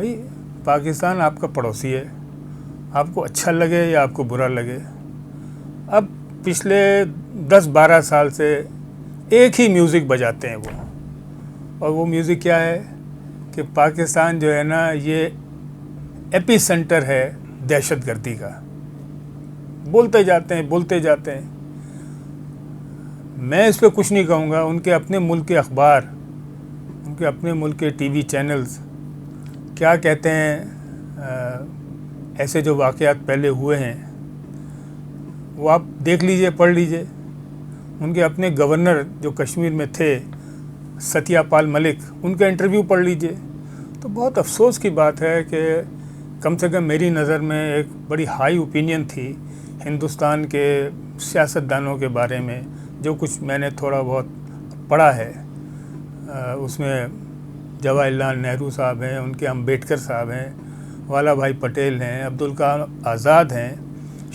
بھائی پاکستان آپ کا پڑوسی ہے، آپ کو اچھا لگے یا آپ کو برا لگے، اب پچھلے 10-12 سال سے ایک ہی میوزک بجاتے ہیں وہ، اور وہ میوزک کیا ہے کہ پاکستان جو ہے نا یہ ایپی سینٹر ہے دہشت گردی کا، بولتے جاتے ہیں. میں اس پہ کچھ نہیں کہوں گا. ان کے اپنے ملک کے اخبار، ان کے اپنے ملک کے ٹی وی چینلز کیا کہتے ہیں، ایسے جو واقعات پہلے ہوئے ہیں وہ آپ دیکھ لیجئے، پڑھ لیجئے. ان کے اپنے گورنر جو کشمیر میں تھے ستیہ پال ملک، ان کا انٹرویو پڑھ لیجئے. تو بہت افسوس کی بات ہے کہ کم سے کم میری نظر میں ایک بڑی ہائی اوپینین تھی ہندوستان کے سیاستدانوں کے بارے میں، جو کچھ میں نے تھوڑا بہت پڑھا ہے. اس میں جواہر لال نہرو صاحب ہیں، ان کے امبیڈکر صاحب ہیں، والا بھائی پٹیل ہیں، عبدالکلام آزاد ہیں،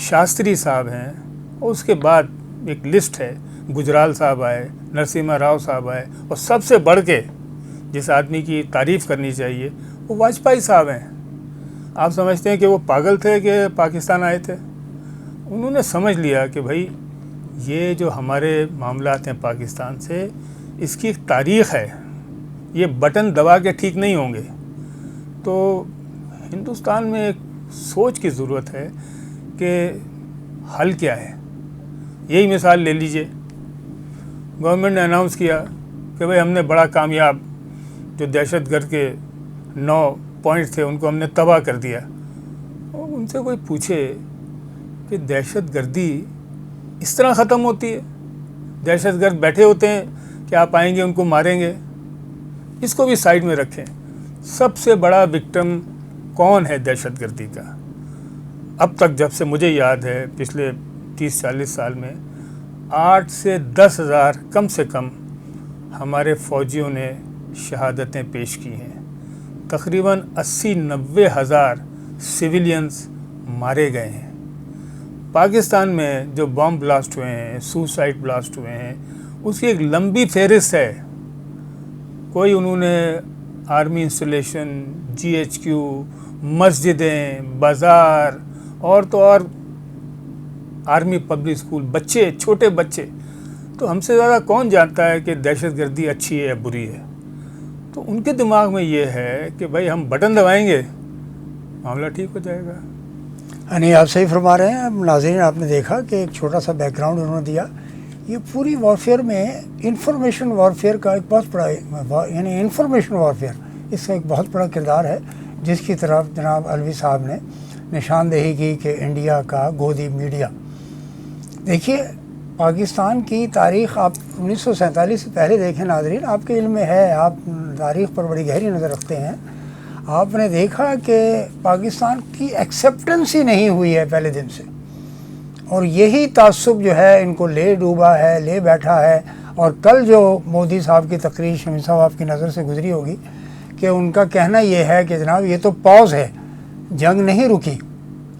شاستری صاحب ہیں، اور اس کے بعد ایک لسٹ ہے، گجرال صاحب آئے، نرسمہا راؤ صاحب آئے، اور سب سے بڑھ کے جس آدمی کی تعریف کرنی چاہیے وہ واجپئی صاحب ہیں. آپ سمجھتے ہیں کہ وہ پاگل تھے کہ پاکستان آئے تھے؟ انہوں نے سمجھ لیا کہ بھائی یہ جو ہمارے معاملات ہیں پاکستان سے، اس کی ایک تاریخ ہے، یہ بٹن دبا کے ٹھیک نہیں ہوں گے. تو ہندوستان میں ایک سوچ کی ضرورت ہے کہ حل کیا ہے. یہی مثال لے لیجئے، گورنمنٹ نے اناؤنس کیا کہ بھئی ہم نے بڑا کامیاب، جو دہشت گرد کے 9 پوائنٹ تھے ان کو ہم نے تباہ کر دیا. اور ان سے کوئی پوچھے کہ دہشت گردی اس طرح ختم ہوتی ہے؟ دہشت گرد بیٹھے ہوتے ہیں کہ آپ آئیں گے ان کو ماریں گے. اس کو بھی سائیڈ میں رکھیں. سب سے بڑا وکٹم کون ہے دہشت گردی کا؟ اب تک جب سے مجھے یاد ہے پچھلے 30-40 سال میں 8 سے 10 ہزار کم سے کم ہمارے فوجیوں نے شہادتیں پیش کی ہیں. تقریباً 80-90 ہزار سویلینز مارے گئے ہیں. پاکستان میں جو بم بلاسٹ ہوئے ہیں، سوسائڈ بلاسٹ ہوئے ہیں، اس کی ایک لمبی فہرست ہے. کوئی انہوں نے آرمی انسٹالیشن، GHQ، مسجدیں، بازار، اور تو اور آرمی پبلک اسکول، بچے، چھوٹے بچے. تو ہم سے زیادہ کون جانتا ہے کہ دہشت گردی اچھی ہے یا بری ہے؟ تو ان کے دماغ میں یہ ہے کہ بھائی ہم بٹن دبائیں گے معاملہ ٹھیک ہو جائے گا. نہیں، آپ صحیح فرما رہے ہیں. ناظرین، آپ نے دیکھا کہ ایک چھوٹا سا بیک گراؤنڈ انہوں نے دیا. یہ پوری وارفیئر میں انفارمیشن وارفیئر کا ایک بہت بڑا، یعنی انفارمیشن وارفیئر، اس کا ایک بہت بڑا کردار ہے، جس کی طرف جناب علوی صاحب نے نشاندہی کی کہ انڈیا کا گودی میڈیا. دیکھیے پاکستان کی تاریخ آپ 1947 سے پہلے دیکھیں ناظرین، آپ کے علم میں ہے، آپ تاریخ پر بڑی گہری نظر رکھتے ہیں. آپ نے دیکھا کہ پاکستان کی ایکسیپٹنس ہی نہیں ہوئی ہے پہلے دن سے، اور یہی تعصب جو ہے ان کو لے ڈوبا ہے، لے بیٹھا ہے. اور کل جو مودی صاحب کی تقریر شمی صاحب آپ کی نظر سے گزری ہوگی کہ ان کا کہنا یہ ہے کہ جناب یہ تو پاز ہے، جنگ نہیں رکی.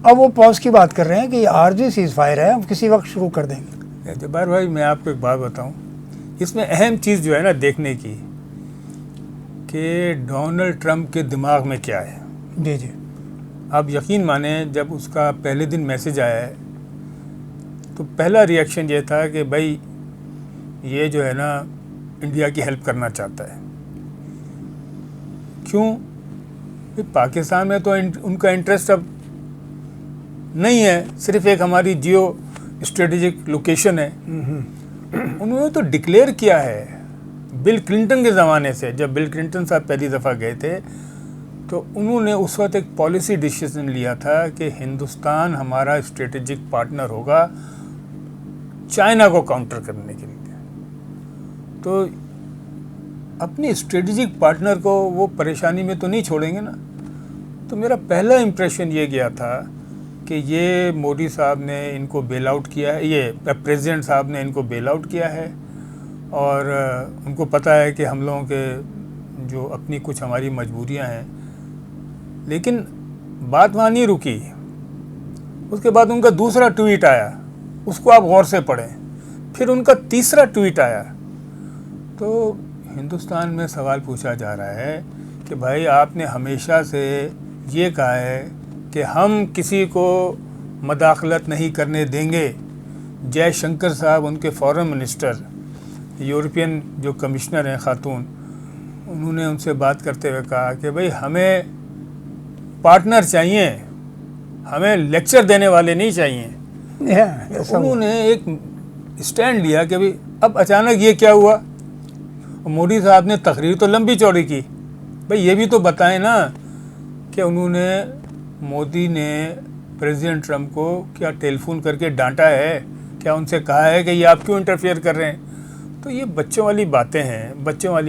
اب وہ پاز کی بات کر رہے ہیں کہ یہ عارضی سیز فائر ہے، ہم کسی وقت شروع کر دیں گے. جبار بھائی، میں آپ کو ایک بات بتاؤں، اس میں اہم چیز جو ہے نا دیکھنے کی کہ ڈونلڈ ٹرمپ کے دماغ میں کیا ہے. جی جی. آپ یقین مانیں جب اس کا پہلے دن میسج آیا ہے تو پہلا ری ایکشن یہ تھا کہ بھائی یہ جو ہے نا انڈیا کی ہیلپ کرنا چاہتا ہے. کیوں؟ پاکستان میں تو ان کا انٹرسٹ اب نہیں ہے، صرف ایک ہماری جیو اسٹریٹجک لوکیشن ہے. انہوں نے تو ڈکلیئر کیا ہے بل کلنٹن کے زمانے سے. جب بل کلنٹن صاحب پہلی دفعہ گئے تھے تو انہوں نے اس وقت ایک پالیسی ڈیسیژن لیا تھا کہ ہندوستان ہمارا اسٹریٹجک پارٹنر ہوگا چائنا کو کاؤنٹر کرنے کے لیے. تو اپنی اسٹریٹجک پارٹنر کو وہ پریشانی میں تو نہیں چھوڑیں گے نا. تو میرا پہلا امپریشن یہ گیا تھا کہ یہ مودی صاحب نے ان کو بیل آؤٹ کیا ہے، یہ پریزیڈنٹ صاحب نے ان کو بیل آؤٹ کیا ہے، اور ان کو پتہ ہے کہ ہم لوگوں کے جو اپنی کچھ ہماری مجبوریاں ہیں. لیکن بات وہاں نہیں رکی. اس کے بعد ان کا دوسرا ٹویٹ آیا، اس کو آپ غور سے پڑھیں. پھر ان کا تیسرا ٹویٹ آیا. تو ہندوستان میں سوال پوچھا جا رہا ہے کہ بھائی آپ نے ہمیشہ سے یہ کہا ہے کہ ہم کسی کو مداخلت نہیں کرنے دیں گے. جے شنکر صاحب ان کے فارن منسٹر، یورپین جو کمشنر ہیں خاتون، انہوں نے ان سے بات کرتے ہوئے کہا کہ بھئی ہمیں پارٹنر چاہیے، ہمیں لیکچر دینے والے نہیں چاہیے. انہوں نے ایک اسٹینڈ لیا کہ بھئی اب اچانک یہ کیا ہوا. مودی صاحب نے تقریر تو لمبی چوڑی کی. بھئی یہ بھی تو بتائیں نا کہ انہوں نے، مودی نے پریزیڈنٹ ٹرمپ کو کیا ٹیلی فون کر کے ڈانٹا ہے؟ کیا ان سے کہا ہے کہ یہ آپ کیوں انٹرفیئر کر رہے ہیں؟ تو یہ بچوں والی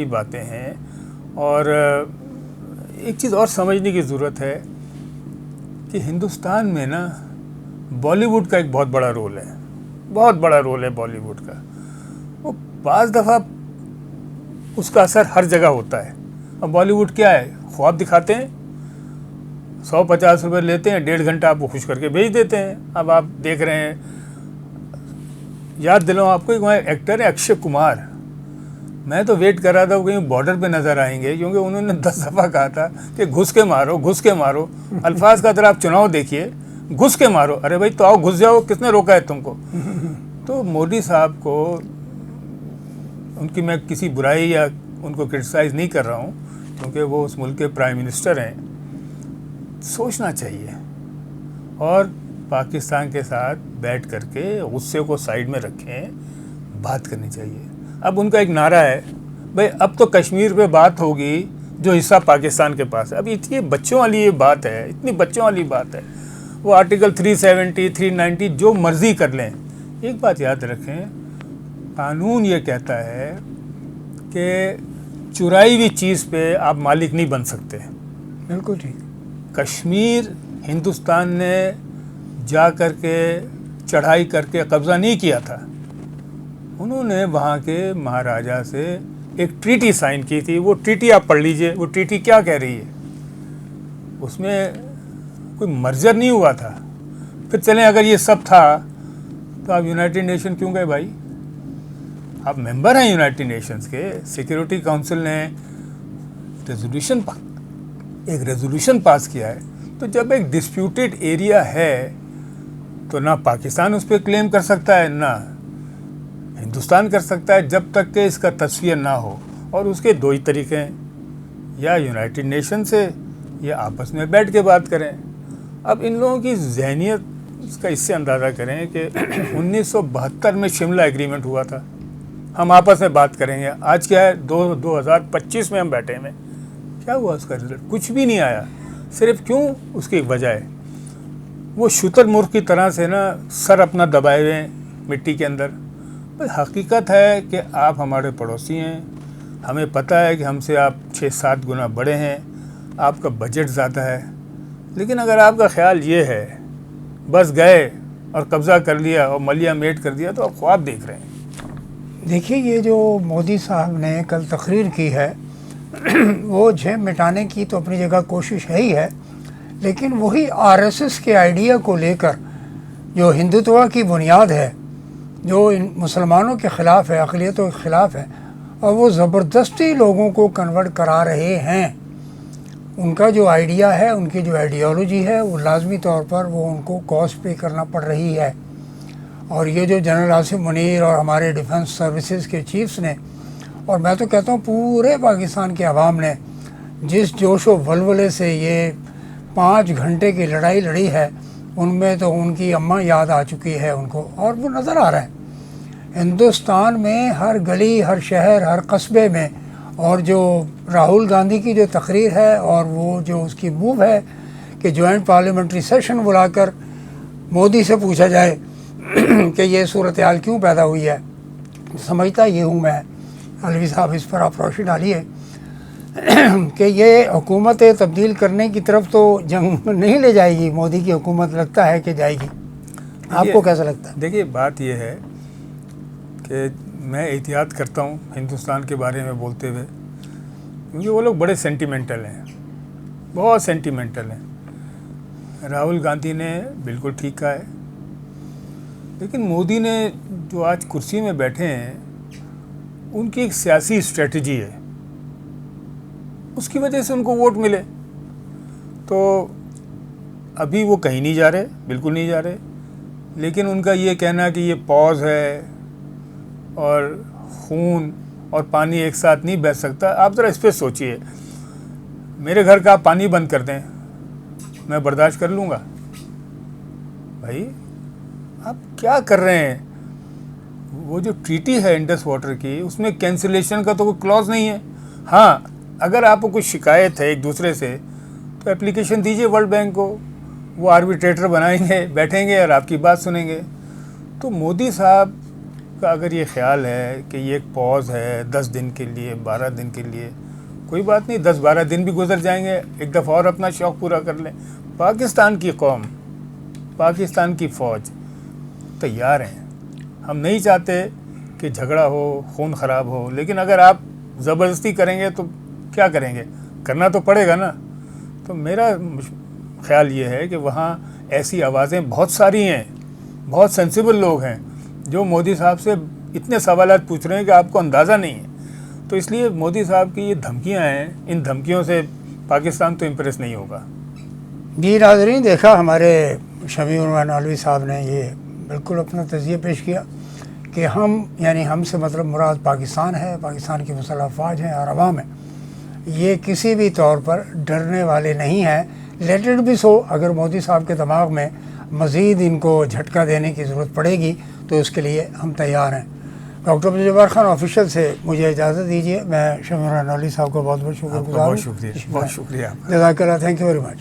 باتیں ہیں. اور ایک چیز اور سمجھنے کی ضرورت ہے کہ ہندوستان میں نا بالی ووڈ کا ایک بہت بڑا رول ہے بالی ووڈ کا. وہ بعض دفعہ اس کا اثر ہر جگہ ہوتا ہے. اب بالی ووڈ کیا ہے؟ خواب دکھاتے ہیں، 150 روپے لیتے ہیں، 1.5 گھنٹہ آپ کو خوش کر کے بھیج دیتے ہیں. اب آپ دیکھ رہے ہیں، یاد دلاؤں آپ کو، ایک وہاں ایکٹر ہے اکشے کمار. میں تو ویٹ کر رہا تھا وہ کہیں بارڈر پہ نظر آئیں گے، کیونکہ انہوں نے 10 دفعہ کہا تھا کہ گھس کے مارو. الفاظ کا ذرا آپ چناؤ دیکھیے، گھس کے مارو. ارے بھائی تو آؤ گھس جاؤ، کس نے روکا ہے تم کو؟ تو مودی صاحب کو، ان کی میں کسی برائی یا ان کو کرٹیسائز نہیں کر رہا ہوں، کیونکہ وہ اس ملک کے پرائم منسٹر ہیں. سوچنا چاہیے اور پاکستان کے ساتھ بیٹھ کر کے غصے کو سائیڈ میں رکھیں، بات کرنی چاہیے. اب ان کا ایک نعرہ ہے، بھئی اب تو کشمیر پہ بات ہوگی جو حصہ پاکستان کے پاس ہے. اب اتنی بچوں والی یہ بات ہے، وہ آرٹیکل 370 390 جو مرضی کر لیں. ایک بات یاد رکھیں، قانون یہ کہتا ہے کہ چرائی ہوئی چیز پہ آپ مالک نہیں بن سکتے. بالکل ٹھیک. کشمیر ہندوستان نے جا کر کے چڑھائی کر کے قبضہ نہیں کیا تھا. انہوں نے وہاں کے مہاراجا سے ایک ٹریٹی سائن کی تھی. وہ ٹریٹی آپ پڑھ لیجئے، وہ ٹریٹی کیا کہہ رہی ہے. اس میں کوئی مرجر نہیں ہوا تھا. پھر چلیں اگر یہ سب تھا تو آپ یونائٹڈ نیشن کیوں گئے بھائی؟ آپ ممبر ہیں یونائٹڈ نیشنز کے. سیکیورٹی کونسل نے ریزولوشن پاس کیا ہے. تو جب ایک ڈسپیوٹیڈ ایریا ہے تو نہ پاکستان اس پہ کلیم کر سکتا ہے، نہ ہندوستان کر سکتا ہے، جب تک کہ اس کا تصویر نہ ہو. اور اس کے دو ہی طریقے ہیں، یا یونائٹڈ نیشن سے یا آپس میں بیٹھ کے بات کریں. اب ان لوگوں کی ذہنیت کا اس سے اندازہ کریں کہ 1972 میں شملہ ایگریمنٹ ہوا تھا، ہم آپس میں بات کریں گے. آج کیا ہے، 2025 میں ہم بیٹھے ہیں. کیا ہوا اس کا رزلٹ؟ کچھ بھی نہیں آیا. صرف کیوں؟ اس کی وجہ ہے وہ شتر مرغ کی طرح سے نا سر اپنا دبائے ہوئے ہیں مٹی کے اندر. حقیقت ہے کہ آپ ہمارے پڑوسی ہیں، ہمیں پتہ ہے کہ ہم سے آپ 6-7 گنا بڑے ہیں، آپ کا بجٹ زیادہ ہے. لیکن اگر آپ کا خیال یہ ہے بس گئے اور قبضہ کر لیا اور ملیا میٹ کر دیا، تو آپ خواب دیکھ رہے ہیں. دیکھیے، یہ جو مودی صاحب نے کل تقریر کی ہے وہ جھیم مٹانے کی تو اپنی جگہ کوشش ہے ہی ہے، لیکن وہی RSS کے آئیڈیا کو لے کر جو ہندوتوا کی بنیاد ہے، جو ان مسلمانوں کے خلاف ہے، اقلیتوں کے خلاف ہے، اور وہ زبردستی لوگوں کو کنورٹ کرا رہے ہیں. ان کا جو آئیڈیا ہے، ان کی جو آئیڈیالوجی ہے، وہ لازمی طور پر وہ ان کو کاسٹ پے کرنا پڑ رہی ہے. اور یہ جو جنرل آصف منیر اور ہمارے ڈیفنس سروسز کے چیفز نے، اور میں تو کہتا ہوں پورے پاکستان کے عوام نے جس جوش و ولولے سے یہ 5 گھنٹے کی لڑائی لڑی ہے، ان میں تو ان کی اماں یاد آ چکی ہے ان کو. اور وہ نظر آ رہا ہے ہندوستان میں ہر گلی، ہر شہر، ہر قصبے میں. اور جو راہل گاندھی کی جو تقریر ہے اور وہ جو اس کی موو ہے کہ جوائنٹ پارلیمنٹری سیشن بلا کر مودی سے پوچھا جائے کہ یہ صورتحال کیوں پیدا ہوئی ہے. سمجھتا یہ ہوں میں، علوی صاحب اس پر آپ روشنی ڈالیے، کہ یہ حکومت تبدیل کرنے کی طرف تو جنگ نہیں لے جائے گی مودی کی حکومت، لگتا ہے کہ جائے گی. آپ کو کیسا لگتا ہے؟ دیکھیے، بات یہ ہے کہ میں احتیاط کرتا ہوں ہندوستان کے بارے میں بولتے ہوئے، کیونکہ وہ لوگ بڑے سینٹیمنٹل ہیں، بہت سینٹیمنٹل ہیں. راہل گاندھی نے بالکل ٹھیک کہا ہے، لیکن مودی نے جو آج کرسی میں بیٹھے ہیں، ان کی ایک سیاسی اسٹریٹجی ہے. اس کی وجہ سے ان کو ووٹ ملے. تو ابھی وہ کہیں نہیں جا رہے, بالکل نہیں جا رہے, لیکن ان کا یہ کہنا کہ یہ پوز ہے اور خون اور پانی ایک ساتھ نہیں بہہ سکتا. آپ ذرا اس پہ سوچئے, میرے گھر کا آپ پانی بند کر دیں, میں برداشت کر لوں گا؟ بھائی آپ کیا کر رہے ہیں؟ وہ جو ٹریٹی ہے انڈس واٹر کی, اس میں کینسلیشن کا تو کوئی کلوز نہیں ہے. ہاں, اگر آپ کو کوئی شکایت ہے ایک دوسرے سے تو اپلیکیشن دیجئے ورلڈ بینک کو, وہ آربیٹریٹر بنائیں گے, بیٹھیں گے اور آپ کی بات سنیں گے. تو مودی صاحب کا اگر یہ خیال ہے کہ یہ ایک پوز ہے 10 دن کے لیے, 12 دن کے لیے, کوئی بات نہیں, 10-12 دن بھی گزر جائیں گے, ایک دفعہ اور اپنا شوق پورا کر لیں. پاکستان کی قوم, پاکستان کی فوج تیار ہیں. ہم نہیں چاہتے کہ جھگڑا ہو, خون خراب ہو, لیکن اگر آپ زبردستی کریں گے تو کیا کریں گے؟ کرنا تو پڑے گا نا. تو میرا خیال یہ ہے کہ وہاں ایسی آوازیں بہت ساری ہیں, بہت سینسیبل لوگ ہیں جو مودی صاحب سے اتنے سوالات پوچھ رہے ہیں کہ آپ کو اندازہ نہیں ہے. تو اس لیے مودی صاحب کی یہ دھمکیاں ہیں, ان دھمکیوں سے پاکستان تو امپریس نہیں ہوگا. جی ناظرین, دیکھا ہمارے شمیع الرحمن نالوی صاحب نے یہ بالکل اپنا تجزیہ پیش کیا کہ ہم سے مطلب مراد پاکستان ہے, پاکستان کی مسلح افواج ہیں اور عوام ہے. یہ کسی بھی طور پر ڈرنے والے نہیں ہیں. لیٹ اٹ بی سو. اگر مودی صاحب کے دماغ میں مزید ان کو جھٹکا دینے کی ضرورت پڑے گی تو اس کے لیے ہم تیار ہیں. ڈاکٹر عبدالجبار خان آفیشیل سے مجھے اجازت دیجیے. میں شمیع الرحمن نالوی صاحب کو بہت بہت شکر گزار ہوں. بہت شکریہ. جزاک اللہ, تھینک یو ویری مچ.